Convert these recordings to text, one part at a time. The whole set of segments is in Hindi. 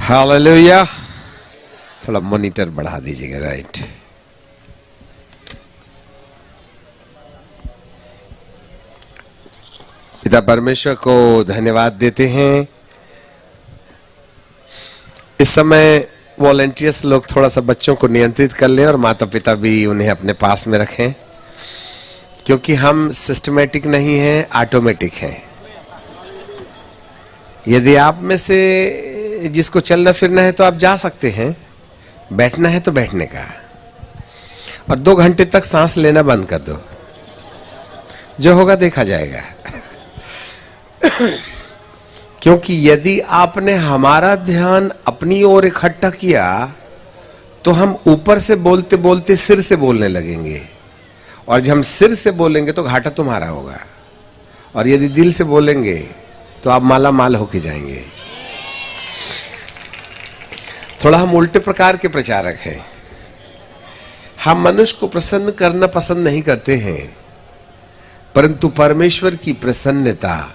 हालेलुया। थोड़ा मॉनिटर बढ़ा दीजिएगा। राइट। पिता परमेश्वर को धन्यवाद देते हैं। इस समय वॉलंटियर्स लोग थोड़ा सा बच्चों को नियंत्रित कर लें और माता पिता भी उन्हें अपने पास में रखें, क्योंकि हम सिस्टमेटिक नहीं हैं, ऑटोमेटिक हैं। यदि आप में से जिसको चलना फिरना है तो आप जा सकते हैं, बैठना है तो बैठने का, और 2 घंटे तक सांस लेना बंद कर दो, जो होगा देखा जाएगा। क्योंकि यदि आपने हमारा ध्यान अपनी ओर इकट्ठा किया तो हम ऊपर से बोलते बोलते सिर से बोलने लगेंगे, और जब हम सिर से बोलेंगे तो घाटा तुम्हारा होगा, और यदि दिल से बोलेंगे तो आप माला माल होके जाएंगे। थोड़ा हम उल्टे प्रकार के प्रचारक हैं। हम मनुष्य को प्रसन्न करना पसंद नहीं करते हैं, परंतु परमेश्वर की प्रसन्नता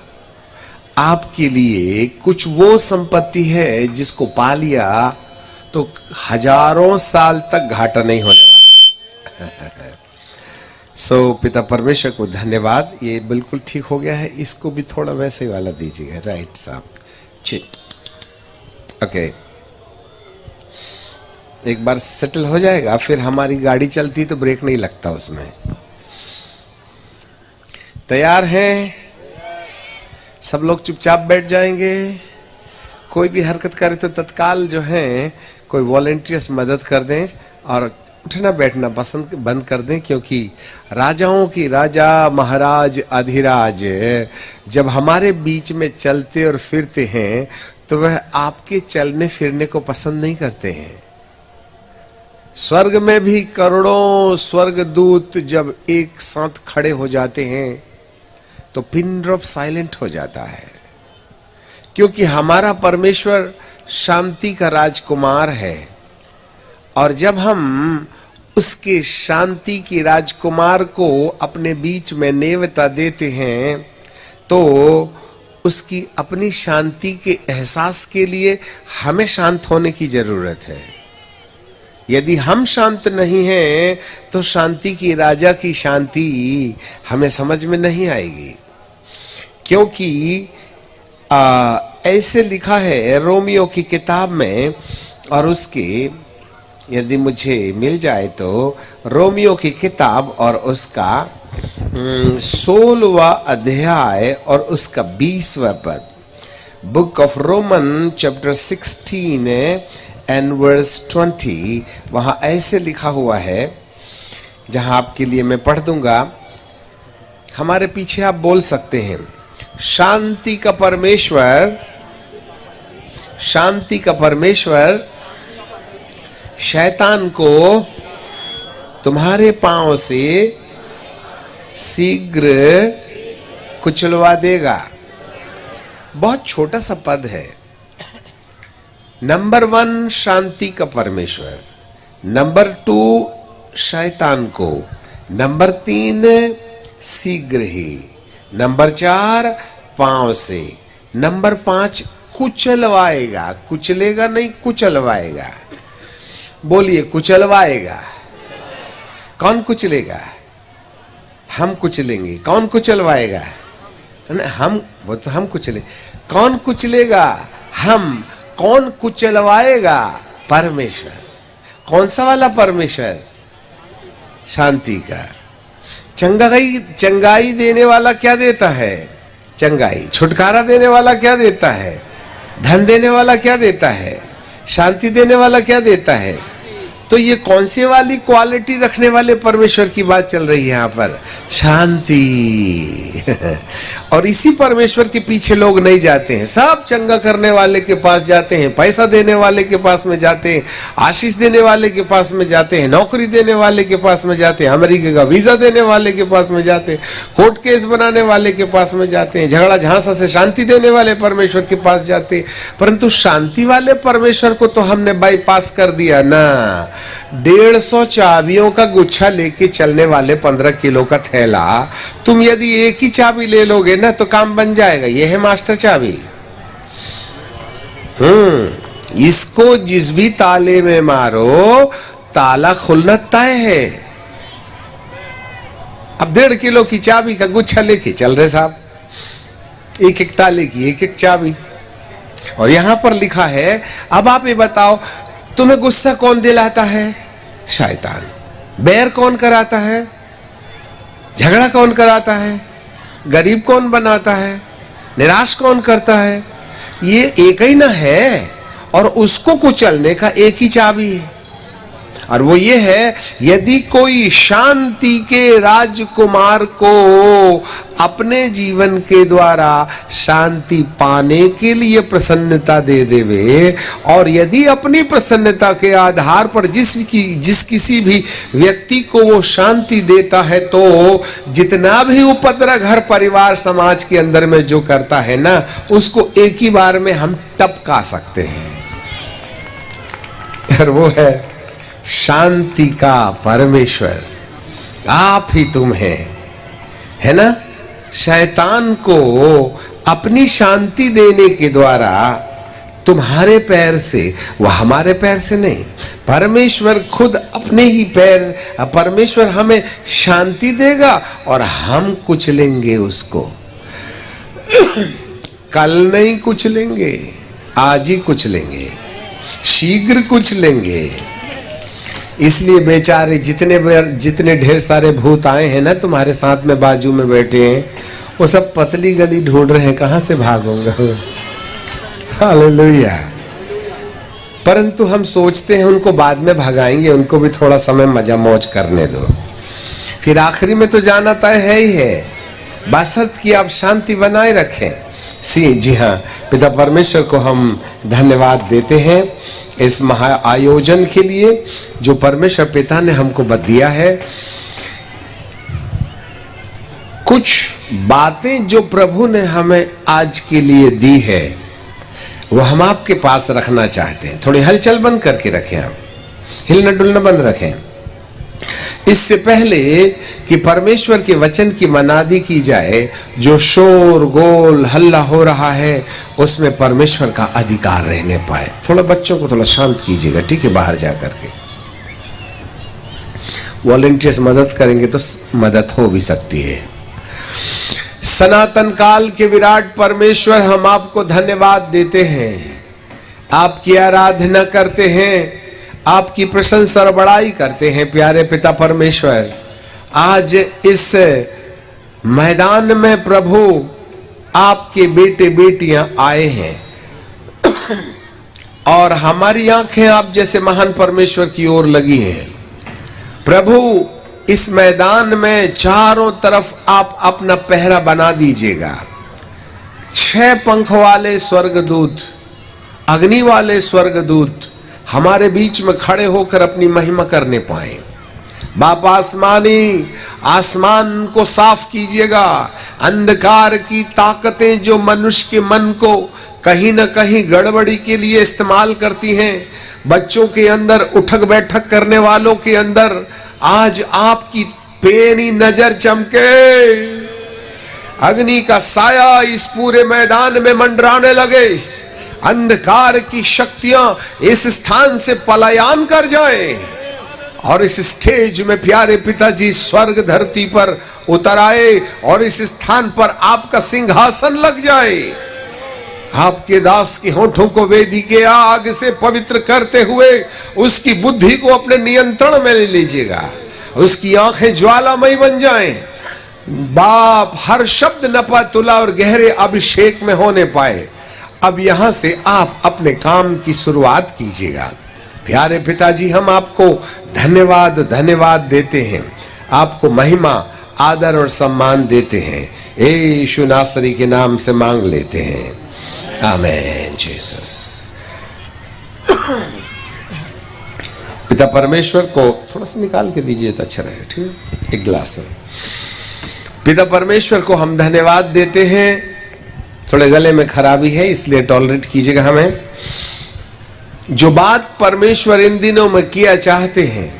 आपके लिए कुछ वो संपत्ति है जिसको पा लिया तो हजारों साल तक घाटा नहीं होने वाला है। सो पिता परमेश्वर को धन्यवाद। ये बिल्कुल ठीक हो गया है। इसको भी थोड़ा वैसे ही वाला दीजिएगा। राइट साहब। ओके, एक बार सेटल हो जाएगा, फिर हमारी गाड़ी चलती तो ब्रेक नहीं लगता उसमें। तैयार हैं? सब लोग चुपचाप बैठ जाएंगे। कोई भी हरकत करे तो तत्काल जो है कोई वॉलंटियर्स मदद कर दें और उठना बैठना पसंद बंद कर दें, क्योंकि राजाओं की राजा महाराज अधिराज जब हमारे बीच में चलते और फिरते हैं तो वह आपके चलने फिरने को पसंद नहीं करते हैं। स्वर्ग में भी करोड़ों स्वर्गदूत जब एक साथ खड़े हो जाते हैं तो पिन ड्रॉप साइलेंट हो जाता है, क्योंकि हमारा परमेश्वर शांति का राजकुमार है, और जब हम उसके शांति की राजकुमार को अपने बीच में नेवता देते हैं तो उसकी अपनी शांति के एहसास के लिए हमें शांत होने की जरूरत है। यदि हम शांत नहीं हैं तो शांति की राजा की शांति हमें समझ में नहीं आएगी, क्योंकि ऐसे लिखा है रोमियो की किताब में, और उसके यदि मुझे मिल जाए तो रोमियो की किताब और उसका 16वां अध्याय और उसका 20वां पद। Book of Roman chapter 16 and verse 20। वहां ऐसे लिखा हुआ है, जहां आपके लिए मैं पढ़ दूंगा, हमारे पीछे आप बोल सकते हैं। शांति का परमेश्वर, शांति का परमेश्वर शैतान को तुम्हारे पांव से शीघ्र कुचलवा देगा। बहुत छोटा सा पद है। नंबर 1 शांति का परमेश्वर, नंबर 2 शैतान को, नंबर 3 शीघ्र ही, नंबर 4 पांव से, नंबर 5 कुचलवाएगा। कुचलेगा नहीं, कुचलवाएगा। बोलिए, कुचलवाएगा। कौन कुचलेगा? हम कुचलेंगे। कौन कुचलवाएगा? हम, वो तो हम कुचले। कौन कुचलेगा? हम। कौन कुचलवाएगा? परमेश्वर। कौन सा वाला परमेश्वर? शांति का। चंगाई देने वाला क्या देता है? चंगाई। छुटकारा देने वाला क्या देता है? धन देने वाला क्या देता है? शांति देने वाला क्या देता है? तो ये कौन सी वाली क्वालिटी रखने वाले परमेश्वर की बात चल रही है यहाँ पर? शांति। और इसी परमेश्वर के पीछे लोग नहीं जाते हैं। सब चंगा करने वाले के पास जाते हैं, पैसा देने वाले के पास में जाते हैं, आशीष देने वाले के पास में जाते हैं, नौकरी देने वाले के पास में जाते हैं, अमेरिका का वीजा देने वाले के पास में जाते हैं, कोर्ट केस बनाने वाले के पास में जाते हैं, झगड़ा झांसा से शांति देने वाले परमेश्वर के पास जाते हैं। परंतु शांति वाले परमेश्वर को तो हमने बाईपास कर दिया ना। 150 चाबियों का गुच्छा लेके चलने वाले 15 किलो का थैला, तुम यदि एक ही चाबी ले लोगे ना तो काम बन जाएगा। यह है मास्टर चाबी। इसको जिस भी ताले में मारो ताला खुलना तय है। अब 1.5 किलो की चाबी का गुच्छा लेके चल रहे साहब, एक एक ताले की एक एक चाबी, और यहां पर लिखा है अब आप ये बताओ तुम्हें गुस्सा कौन दिलाता है? शैतान। बैर कौन कराता है? झगड़ा कौन कराता है? गरीब कौन बनाता है? निराश कौन करता है? ये एक ही ना है, और उसको कुचलने का एक ही चाबी है, और वो ये है यदि कोई शांति के राजकुमार को अपने जीवन के द्वारा शांति पाने के लिए प्रसन्नता दे देवे, और यदि अपनी प्रसन्नता के आधार पर जिस किसी भी व्यक्ति को वो शांति देता है, तो जितना भी उपद्रव घर परिवार समाज के अंदर में जो करता है ना, उसको एक ही बार में हम टपका सकते हैं। और वो है शांति का परमेश्वर, आप ही तुम है ना। शैतान को अपनी शांति देने के द्वारा तुम्हारे पैर से, वह हमारे पैर से नहीं, परमेश्वर खुद अपने ही पैर, परमेश्वर हमें शांति देगा और हम कुचलेंगे उसको। कल नहीं कुचलेंगे, आज ही कुचलेंगे, शीघ्र कुचलेंगे। इसलिए बेचारे जितने ढेर सारे भूत आए हैं ना तुम्हारे साथ में, बाजू में बैठे हैं, वो सब पतली गली ढूंढ रहे हैं, कहां से भागूंगा। हालेलुया। परंतु हम सोचते हैं उनको बाद में भगाएंगे, उनको भी थोड़ा समय मजा मौज करने दो, फिर आखिरी में तो जाना तय है ही है, बशर्ते कि आप शांति बनाए रखें। जी हाँ, पिता परमेश्वर को हम धन्यवाद देते हैं इस महा आयोजन के लिए जो परमेश्वर पिता ने हमको दिया है। कुछ बातें जो प्रभु ने हमें आज के लिए दी है वो हम आपके पास रखना चाहते हैं। थोड़ी हलचल बंद करके रखें, आप हिलना डुलना बंद रखें। इससे पहले कि परमेश्वर के वचन की मनादी की जाए, जो शोर गोल हल्ला हो रहा है उसमें परमेश्वर का अधिकार रहने पाए। थोड़ा बच्चों को थोड़ा शांत कीजिएगा, ठीक है? बाहर जा करके वॉलंटियर्स मदद करेंगे तो मदद हो भी सकती है। सनातन काल के विराट परमेश्वर, हम आपको धन्यवाद देते हैं, आपकी आराधना करते हैं, आपकी प्रशंसा और बड़ाई करते हैं। प्यारे पिता परमेश्वर, आज इस मैदान में प्रभु आपके बेटे बेटियां आए हैं और हमारी आंखें आप जैसे महान परमेश्वर की ओर लगी हैं। प्रभु, इस मैदान में चारों तरफ आप अपना पहरा बना दीजिएगा। 6 पंख वाले स्वर्गदूत, अग्नि वाले स्वर्गदूत हमारे बीच में खड़े होकर अपनी महिमा करने पाए। बाप आसमान को साफ कीजिएगा। अंधकार की ताकतें जो मनुष्य के मन को कहीं न कहीं गड़बड़ी के लिए इस्तेमाल करती हैं, बच्चों के अंदर उठक बैठक करने वालों के अंदर आज आपकी पैनी नजर चमके, अग्नि का साया इस पूरे मैदान में मंडराने लगे, अंधकार की शक्तियां इस स्थान से पलायन कर जाएं और इस स्टेज में प्यारे पिताजी स्वर्ग धरती पर उतर आए और इस स्थान पर आपका सिंहासन लग जाए। आपके दास की होठों को वेदी के आग से पवित्र करते हुए उसकी बुद्धि को अपने नियंत्रण में ले लीजिएगा, उसकी आंखें ज्वालामयी बन जाएं। बाप, हर शब्द नपा तुला और गहरे अभिषेक में होने पाए। अब यहां से आप अपने काम की शुरुआत कीजिएगा। प्यारे पिताजी, हम आपको धन्यवाद देते हैं, आपको महिमा आदर और सम्मान देते हैं। यीशु नासरी के नाम से मांग लेते हैं, आमीन। जीसस। पिता परमेश्वर को थोड़ा सा निकाल के दीजिए तो अच्छा रहेगा, ठीक है? एक गिलास में। पिता परमेश्वर को हम धन्यवाद देते हैं। थोड़े गले में खराबी है इसलिए टॉलरेट कीजिएगा हमें। जो बात परमेश्वर इन दिनों में किया चाहते हैं,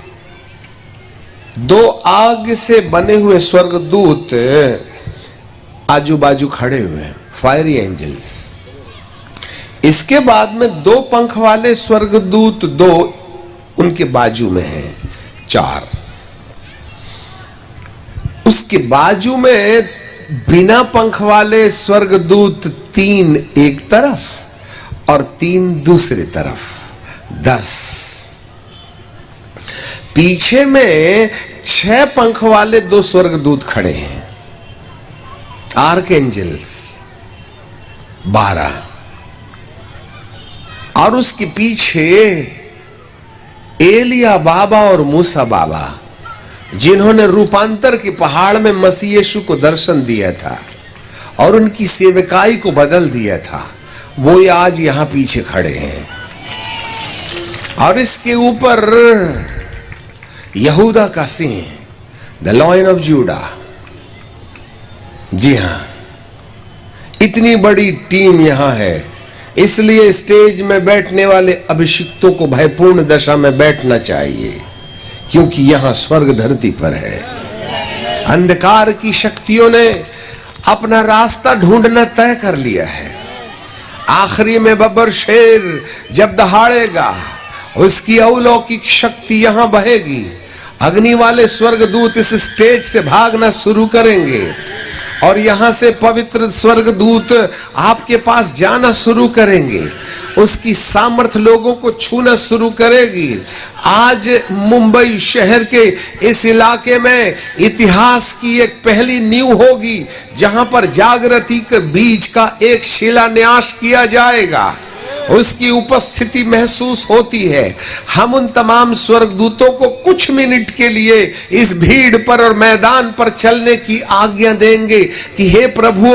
2 आग से बने हुए स्वर्गदूत आजू बाजू खड़े हुए हैं, फायरी एंजल्स। इसके बाद में 2 पंख वाले स्वर्गदूत 2 उनके बाजू में हैं, 4। उसके बाजू में बिना पंख वाले स्वर्गदूत 3 एक तरफ और 3 दूसरी तरफ, 10। पीछे में 6 पंख वाले 2 स्वर्गदूत खड़े हैं, आर्कएंजल्स 12। और उसके पीछे एलिया बाबा और मूसा बाबा, जिन्होंने रूपांतर के पहाड़ में मसीह यीशु को दर्शन दिया था और उनकी सेवकाई को बदल दिया था, वो आज यहां पीछे खड़े हैं। और इसके ऊपर यहूदा का सिंह, द लायन ऑफ जूडा। जी हां, इतनी बड़ी टीम यहां है, इसलिए स्टेज में बैठने वाले अभिषिक्तों को भयपूर्ण दशा में बैठना चाहिए, क्योंकि यहां स्वर्ग धरती पर है। अंधकार की शक्तियों ने अपना रास्ता ढूंढना तय कर लिया है। आखिरी में बब्बर शेर जब दहाड़ेगा, उसकी अलौकिक शक्ति यहां बहेगी। अग्नि वाले स्वर्गदूत इस स्टेज से भागना शुरू करेंगे और यहां से पवित्र स्वर्गदूत आपके पास जाना शुरू करेंगे। उसकी सामर्थ लोगों को छूना शुरू करेगी। आज मुंबई शहर के इस इलाके में इतिहास की एक पहली नींव होगी, जहां पर जागृति के बीज का एक शिलान्यास किया जाएगा। उसकी उपस्थिति महसूस होती है। हम उन तमाम स्वर्गदूतों को कुछ मिनट के लिए इस भीड़ पर और मैदान पर चलने की आज्ञा देंगे कि हे प्रभु,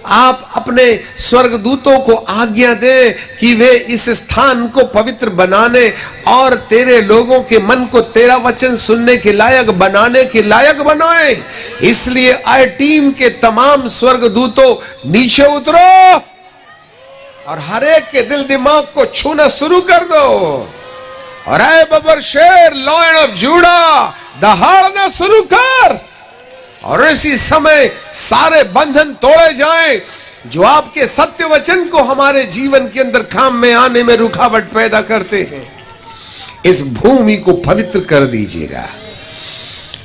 आप अपने स्वर्गदूतों को आज्ञा दें कि वे इस स्थान को पवित्र बनाने और तेरे लोगों के मन को तेरा वचन सुनने के लायक बनाने के लायक बनाए। इसलिए आए टीम के तमाम स्वर्गदूतों, नीचे उतरो और हर एक के दिल दिमाग को छूना शुरू कर दो। और आए बब्बर शेर, लायन ऑफ जूडा, दहाड़ना शुरू कर। और इसी समय सारे बंधन तोड़े जाएं जो आपके सत्य वचन को हमारे जीवन के अंदर काम में आने में रुकावट पैदा करते हैं। इस भूमि को पवित्र कर दीजिएगा।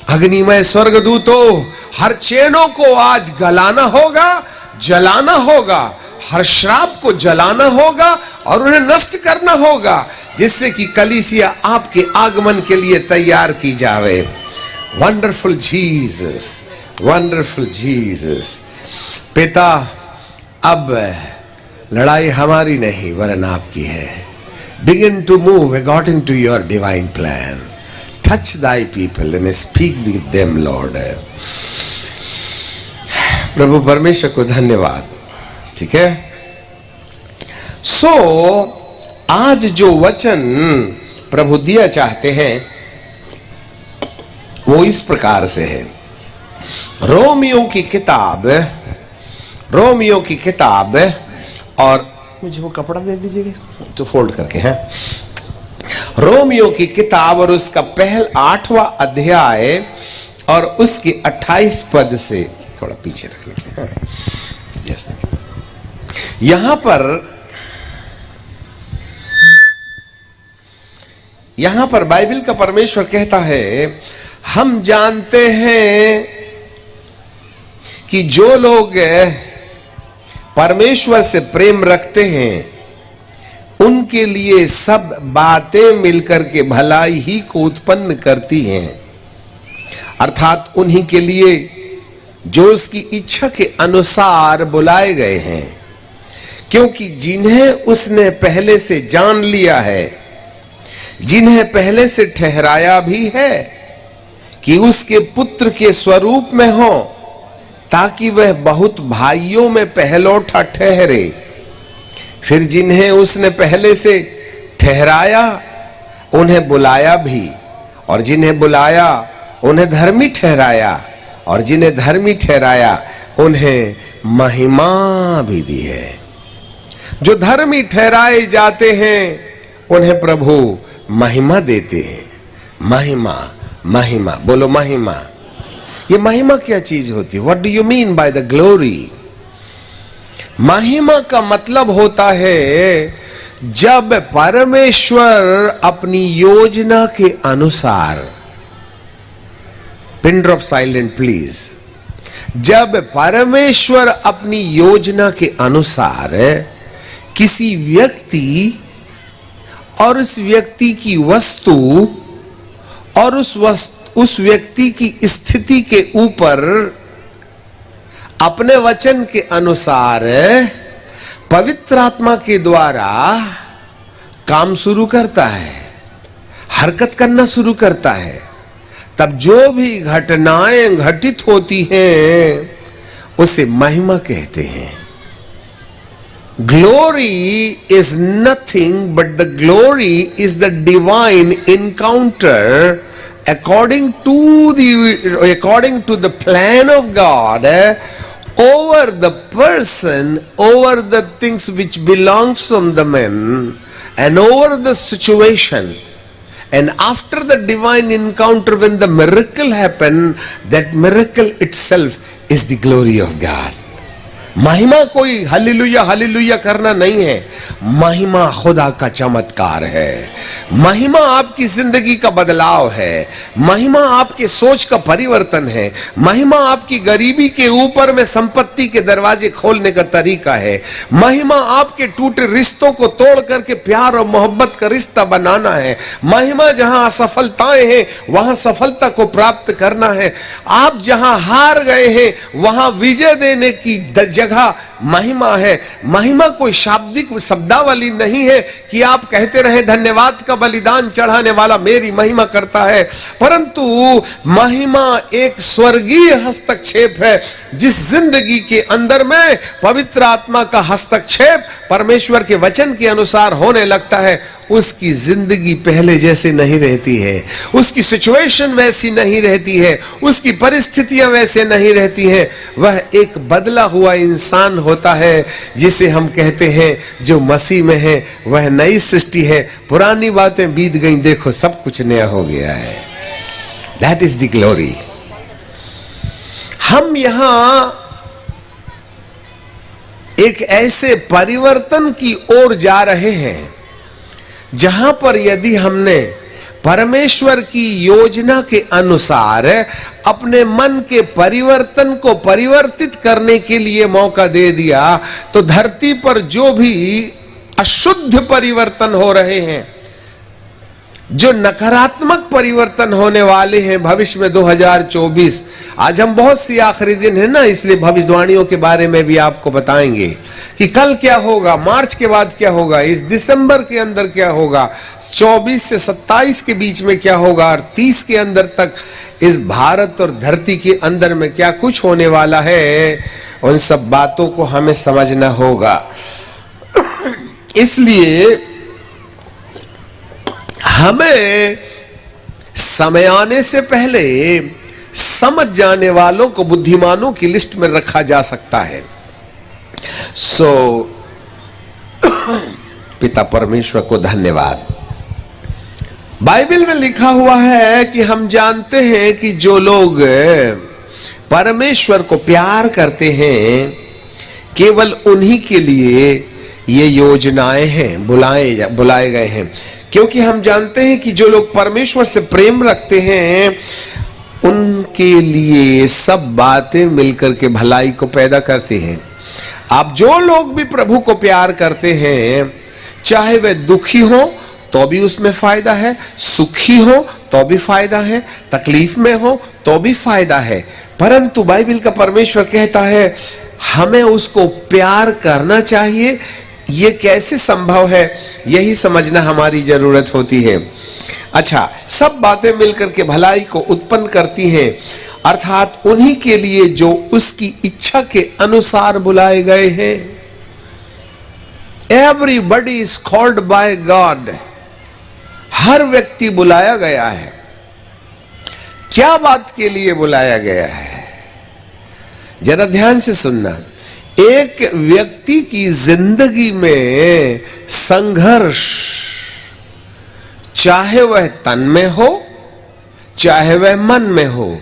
अग्निमय स्वर्गदूतों, हर चैनों को आज गलाना होगा, जलाना होगा, हर श्राप को जलाना होगा और उन्हें नष्ट करना होगा, जिससे कि कलीसिया आपके आगमन के लिए तैयार की जावे। Wonderful Jesus, wonderful Jesus. पिता, अब लड़ाई हमारी नहीं वरन आपकी है। Begin to move according to your divine plan. Touch thy people and speak with them Lord. प्रभु परमेश्वर को धन्यवाद। ठीक है। सो आज जो वचन प्रभु दिया चाहते हैं वो इस प्रकार से है। रोमियो की किताब और मुझे वो कपड़ा दे दीजिएगा तो फोल्ड करके है। रोमियो की किताब और उसका 8वां अध्याय और उसके 28 पद से थोड़ा पीछे रख लीजिए। यस, यहां पर बाइबल का परमेश्वर कहता है, हम जानते हैं कि जो लोग परमेश्वर से प्रेम रखते हैं उनके लिए सब बातें मिलकर के भलाई ही को उत्पन्न करती हैं, अर्थात उन्हीं के लिए जो उसकी इच्छा के अनुसार बुलाए गए हैं। क्योंकि जिन्हें उसने पहले से जान लिया है, जिन्हें पहले से ठहराया भी है कि उसके पुत्र के स्वरूप में हो, ताकि वह बहुत भाइयों में पहलौठा ठहरे। फिर जिन्हें उसने पहले से ठहराया उन्हें बुलाया भी, और जिन्हें बुलाया उन्हें धर्मी ठहराया, और जिन्हें धर्मी ठहराया उन्हें महिमा भी दी है। जो धर्मी ठहराए जाते हैं उन्हें प्रभु महिमा देते हैं। महिमा, महिमा, बोलो महिमा। ये महिमा क्या चीज होती है? What do you mean by the glory? महिमा का मतलब होता है जब परमेश्वर अपनी योजना के अनुसार, पिन ड्रॉप साइलेंट प्लीज, जब परमेश्वर अपनी योजना के अनुसार किसी व्यक्ति और उस व्यक्ति की वस्तु और उस व्यक्ति की स्थिति के ऊपर अपने वचन के अनुसार पवित्र आत्मा के द्वारा काम शुरू करता है, हरकत करना शुरू करता है, तब जो भी घटनाएं घटित होती हैं उसे महिमा कहते हैं। Glory is nothing but the glory is the divine encounter according to the plan of God over the person, over the things which belongs from the man and over the situation. And after the divine encounter, when the miracle happened, that miracle itself is the glory of God. महिमा कोई हालेलुया हालेलुया करना नहीं है, महिमा खुदा का चमत्कार है, महिमा आपकी जिंदगी का बदलाव है, महिमा आपके सोच का परिवर्तन है, महिमा आपकी गरीबी के ऊपर में संपत्ति के दरवाजे खोलने का तरीका है, महिमा आपके टूटे रिश्तों को तोड़ करके प्यार और मोहब्बत का रिश्ता बनाना है, महिमा जहां असफलताएं हैं वहां सफलता को प्राप्त करना है, आप जहां हार गए हैं वहां विजय देने की जगह महिमा है। महिमा कोई शाब्दिक शब्दावली नहीं है कि आप कहते रहे धन्यवाद का बलिदान चढ़ाने वाला मेरी महिमा करता है, परंतु महिमा एक स्वर्गीय हस्तक्षेप है। जिस जिंदगी के अंदर में पवित्र आत्मा का हस्तक्षेप परमेश्वर के वचन के अनुसार होने लगता है, उसकी जिंदगी पहले जैसे नहीं रहती है, उसकी सिचुएशन वैसी नहीं रहती है, उसकी परिस्थितियां वैसे नहीं रहती हैं, वह एक बदला हुआ इंसान होता है जिसे हम कहते हैं जो मसीह में है वह नई सृष्टि है, पुरानी बातें बीत गई, देखो सब कुछ नया हो गया है। That is the glory. हम यहां एक ऐसे परिवर्तन की ओर जा रहे हैं जहां पर यदि हमने परमेश्वर की योजना के अनुसार अपने मन के परिवर्तन को परिवर्तित करने के लिए मौका दे दिया, तो धरती पर जो भी अशुद्ध परिवर्तन हो रहे हैं, जो नकारात्मक परिवर्तन होने वाले हैं भविष्य में 2024, आज हम बहुत सी आखिरी दिन है ना, इसलिए भविष्यवाणियों के बारे में भी आपको बताएंगे कि कल क्या होगा, मार्च के बाद क्या होगा, इस दिसंबर के अंदर क्या होगा, 24 से 27 के बीच में क्या होगा और 30 के अंदर तक इस भारत और धरती के अंदर में क्या कुछ होने वाला है। उन सब बातों को हमें समझना होगा। इसलिए हमें समय आने से पहले समझ जाने वालों को बुद्धिमानों की लिस्ट में रखा जा सकता है। पिता परमेश्वर को धन्यवाद। बाइबल में लिखा हुआ है कि हम जानते हैं कि जो लोग परमेश्वर को प्यार करते हैं केवल उन्हीं के लिए ये योजनाएं हैं, बुलाए गए हैं, क्योंकि हम जानते हैं कि जो लोग परमेश्वर से प्रेम रखते हैं उनके लिए सब बातें मिलकर के भलाई को पैदा करती हैं। आप जो लोग भी प्रभु को प्यार करते हैं, चाहे वे दुखी हो तो भी उसमें फायदा है, सुखी हो तो भी फायदा है, तकलीफ में हो तो भी फायदा है, परंतु बाइबल का परमेश्वर कहता है हमें उसको प्यार करना चाहिए। ये कैसे संभव है, यही समझना हमारी जरूरत होती है। अच्छा, सब बातें मिलकर के भलाई को उत्पन्न करती हैं, अर्थात उन्हीं के लिए जो उसकी इच्छा के अनुसार बुलाए गए हैं। Everybody is called by God. हर व्यक्ति बुलाया गया है। क्या बात के लिए बुलाया गया है, जरा ध्यान से सुनना। एक व्यक्ति की जिंदगी में संघर्ष, चाहे वह तन में हो, चाहे वह मन में हो,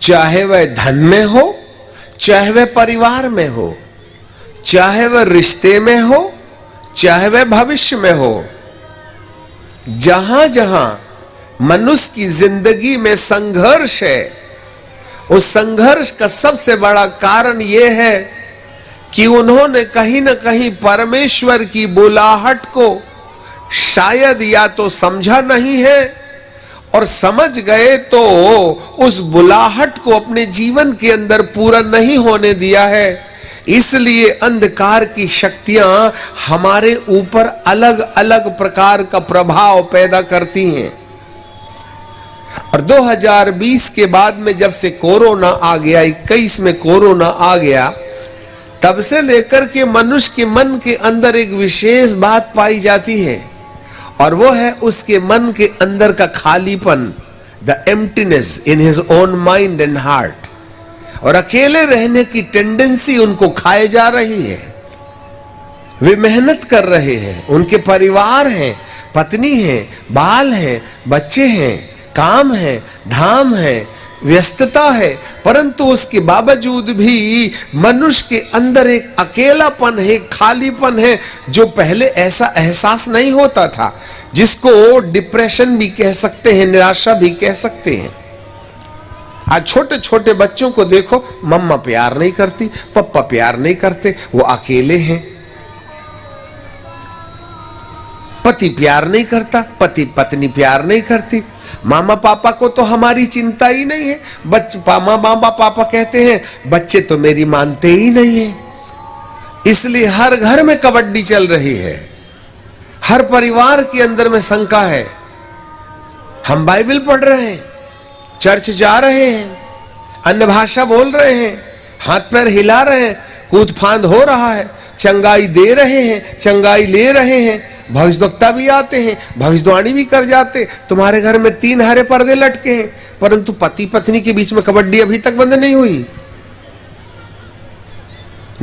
चाहे वह धन में हो, चाहे वह परिवार में हो, चाहे वह रिश्ते में हो, चाहे वह भविष्य में हो, जहां जहां मनुष्य की जिंदगी में संघर्ष है, उस संघर्ष का सबसे बड़ा कारण यह है कि उन्होंने कहीं ना कहीं परमेश्वर की बुलाहट को शायद या तो समझा नहीं है, और समझ गए तो उस बुलाहट को अपने जीवन के अंदर पूरा नहीं होने दिया है। इसलिए अंधकार की शक्तियां हमारे ऊपर अलग अलग प्रकार का प्रभाव पैदा करती हैं। और 2020 के बाद में जब से कोरोना आ गया, 21 में कोरोना आ गया, तब से लेकर के मनुष्य के मन के अंदर एक विशेष बात पाई जाती है, और वो है उसके मन के अंदर का खालीपन, the emptiness in his own mind and heart. और अकेले रहने की टेंडेंसी उनको खाए जा रही है। वे मेहनत कर रहे हैं, उनके परिवार हैं, पत्नी है, बाल हैं, बच्चे हैं, काम है, धाम है, व्यस्तता है, परंतु उसके बावजूद भी मनुष्य के अंदर एक अकेलापन है, खालीपन है, जो पहले ऐसा एहसास नहीं होता था, जिसको डिप्रेशन भी कह सकते हैं, निराशा भी कह सकते हैं। आज छोटे छोटे बच्चों को देखो, मम्मा प्यार नहीं करती, पापा प्यार नहीं करते, वो अकेले हैं। पति प्यार नहीं करता, पति पत्नी प्यार नहीं करती, मामा पापा को तो हमारी चिंता ही नहीं है। मामा पापा कहते हैं, बच्चे तो मेरी मानते ही नहीं है। इसलिए हर घर में कबड्डी चल रही है, हर परिवार के अंदर में शंका है। हम बाइबल पढ़ रहे हैं, चर्च जा रहे हैं, अन्य भाषा बोल रहे हैं, हाथ पैर हिला रहे हैं, कूद फांद हो रहा है, चंगाई दे रहे हैं, चंगाई ले रहे हैं, भविष्यवक्ता भी आते हैं, भविष्यवाणी भी कर जाते। तुम्हारे घर में 3 हरे पर्दे लटके हैं, परंतु पति पत्नी के बीच में कबड्डी अभी तक बंद नहीं हुई।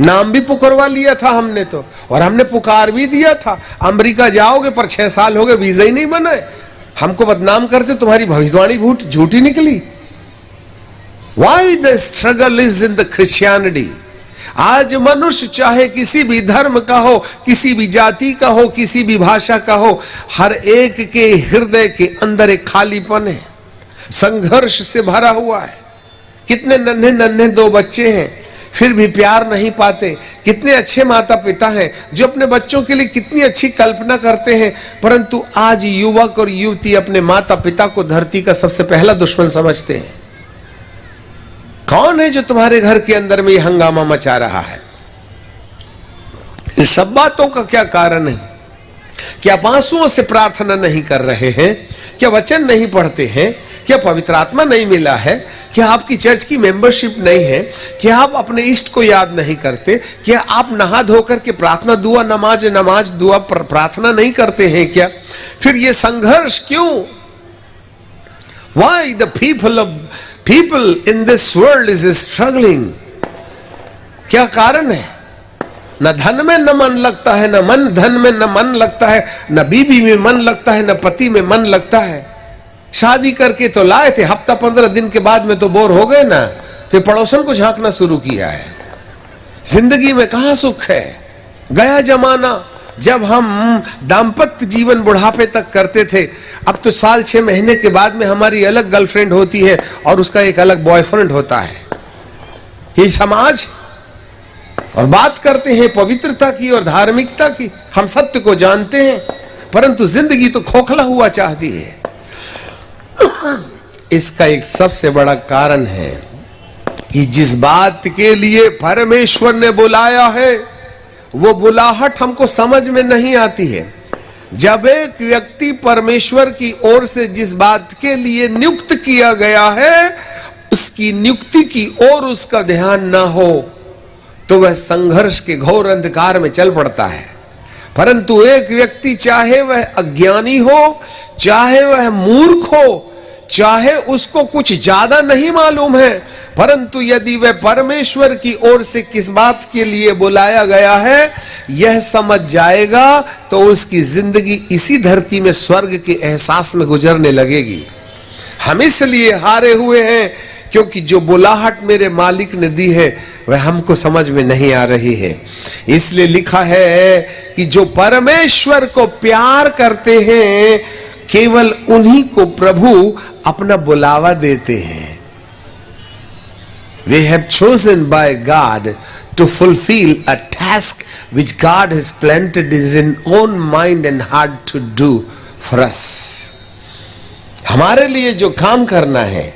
नाम भी पुकारवा लिया था हमने तो, और हमने पुकार भी दिया था, अमेरिका जाओगे, पर 6 साल हो गए, वीजा ही नहीं बना है। हमको बदनाम करते, तुम्हारी भविष्यवाणी झूठी निकली। Why the struggle is in the Christianity? आज मनुष्य चाहे किसी भी धर्म का हो, किसी भी जाति का हो, किसी भी भाषा का हो, हर एक के हृदय के अंदर एक खालीपन है, संघर्ष से भरा हुआ है। कितने नन्हे नन्हे 2 बच्चे हैं, फिर भी प्यार नहीं पाते। कितने अच्छे माता पिता हैं जो अपने बच्चों के लिए कितनी अच्छी कल्पना करते हैं, परंतु आज युवक और युवती अपने माता पिता को धरती का सबसे पहला दुश्मन समझते हैं। कौन है जो तुम्हारे घर के अंदर में ये हंगामा मचा रहा है? इन सब बातों का क्या कारण है? क्या आप आंसुओं से प्रार्थना नहीं कर रहे हैं? क्या वचन नहीं पढ़ते हैं? क्या पवित्र आत्मा नहीं मिला है? क्या आपकी चर्च की मेंबरशिप नहीं है? क्या आप अपने इष्ट को याद नहीं करते? क्या आप नहा धोकर के प्रार्थना दुआ नमाज दुआ प्रार्थना नहीं करते हैं क्या? फिर ये संघर्ष क्यों? Why the people in this world is struggling? क्या कारण है? न धन में न मन लगता है, न धन में न मन लगता है, न बीवी में मन लगता है, न पति में मन लगता है। शादी करके तो लाए थे, हफ्ता 15 दिन के बाद में तो बोर हो गए ना, फिर पड़ोसन को झांकना शुरू किया है। जिंदगी में कहां सुख है? गया जमाना जब हम दाम्पत्य जीवन बुढ़ापे तक करते थे। अब तो साल 6 महीने के बाद में हमारी अलग गर्लफ्रेंड होती है और उसका एक अलग बॉयफ्रेंड होता है। ये समाज, और बात करते हैं पवित्रता की और धार्मिकता की। हम सत्य को जानते हैं, परंतु जिंदगी तो खोखला हुआ चाहती है। इसका एक सबसे बड़ा कारण है कि जिस बात के लिए परमेश्वर ने बुलाया है, वो बुलाहट हमको समझ में नहीं आती है। जब एक व्यक्ति परमेश्वर की ओर से जिस बात के लिए नियुक्त किया गया है, उसकी नियुक्ति की ओर उसका ध्यान ना हो, तो वह संघर्ष के घोर अंधकार में चल पड़ता है। परंतु एक व्यक्ति, चाहे वह अज्ञानी हो, चाहे वह मूर्ख हो, चाहे उसको कुछ ज्यादा नहीं मालूम है, परंतु यदि वह परमेश्वर की ओर से किस बात के लिए बुलाया गया है यह समझ जाएगा, तो उसकी जिंदगी इसी धरती में स्वर्ग के एहसास में गुजरने लगेगी। हम इसलिए हारे हुए हैं क्योंकि जो बुलाहट मेरे मालिक ने दी है वह हमको समझ में नहीं आ रही है। इसलिए लिखा है कि जो परमेश्वर को प्यार करते हैं केवल उन्हीं को प्रभु अपना बुलावा देते हैं। We have chosen by God to fulfill a task which God has planted in His own mind and heart to do for us. हमारे लिए जो काम करना है,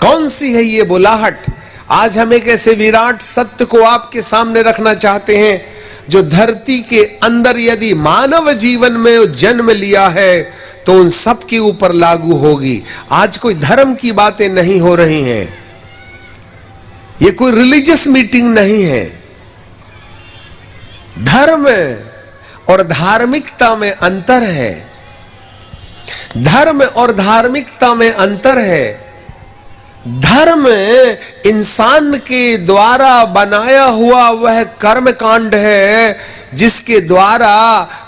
कौन सी है ये बुलाहट? आज हम एक ऐसे विराट सत्य को आपके सामने रखना चाहते हैं जो धरती के अंदर यदि मानव जीवन में जन्म लिया है तो उन सब के ऊपर लागू होगी। आज कोई धर्म की बातें नहीं हो रही हैं, ये कोई रिलीजियस मीटिंग नहीं है। धर्म और धार्मिकता में अंतर है। धर्म और धार्मिकता में अंतर है। धर्म इंसान के द्वारा बनाया हुआ वह कर्म कांड है जिसके द्वारा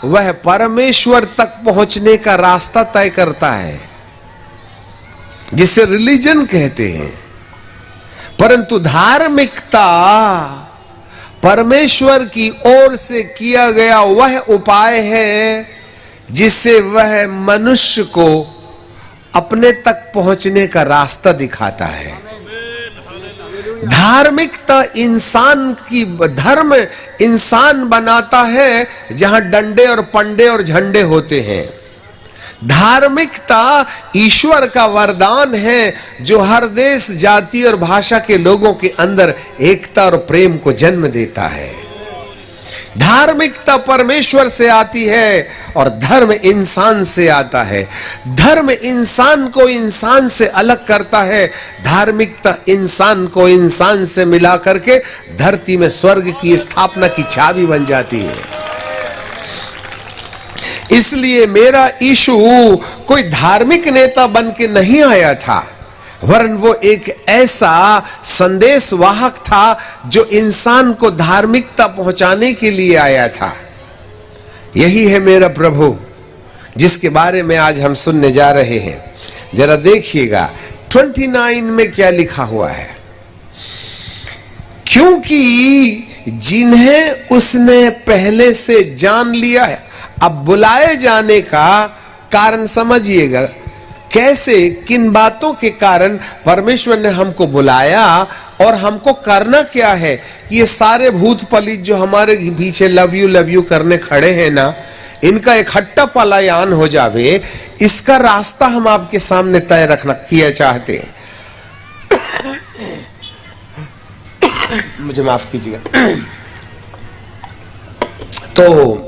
वह परमेश्वर तक पहुंचने का रास्ता तय करता है, जिसे रिलीजन कहते हैं। परंतु धार्मिकता परमेश्वर की ओर से किया गया वह उपाय है जिससे वह मनुष्य को अपने तक पहुंचने का रास्ता दिखाता है। धार्मिकता धर्म इंसान बनाता है जहां डंडे और पंडे और झंडे होते हैं। धार्मिकता ईश्वर का वरदान है जो हर देश, जाति और भाषा के लोगों के अंदर एकता और प्रेम को जन्म देता है। धार्मिकता परमेश्वर से आती है और धर्म इंसान से आता है। धर्म इंसान को इंसान से अलग करता है, धार्मिकता इंसान को इंसान से मिला करके धरती में स्वर्ग की स्थापना की चाबी बन जाती है। इसलिए मेरा यीशु कोई धार्मिक नेता बन के नहीं आया था, वरन वो एक ऐसा संदेश वाहक था जो इंसान को धार्मिकता पहुंचाने के लिए आया था। यही है मेरा प्रभु जिसके बारे में आज हम सुनने जा रहे हैं। जरा देखिएगा 29 में क्या लिखा हुआ है। क्योंकि जिन्हें उसने पहले से जान लिया है। अब बुलाए जाने का कारण समझिएगा, कैसे, किन बातों के कारण परमेश्वर ने हमको बुलाया और हमको करना क्या है। ये सारे भूत पलित जो हमारे पीछे लव यू करने खड़े हैं ना, इनका एक हट्टा पलायन हो जावे, इसका रास्ता हम आपके सामने तय रखना किया चाहते हैं। मुझे माफ कीजिएगा। तो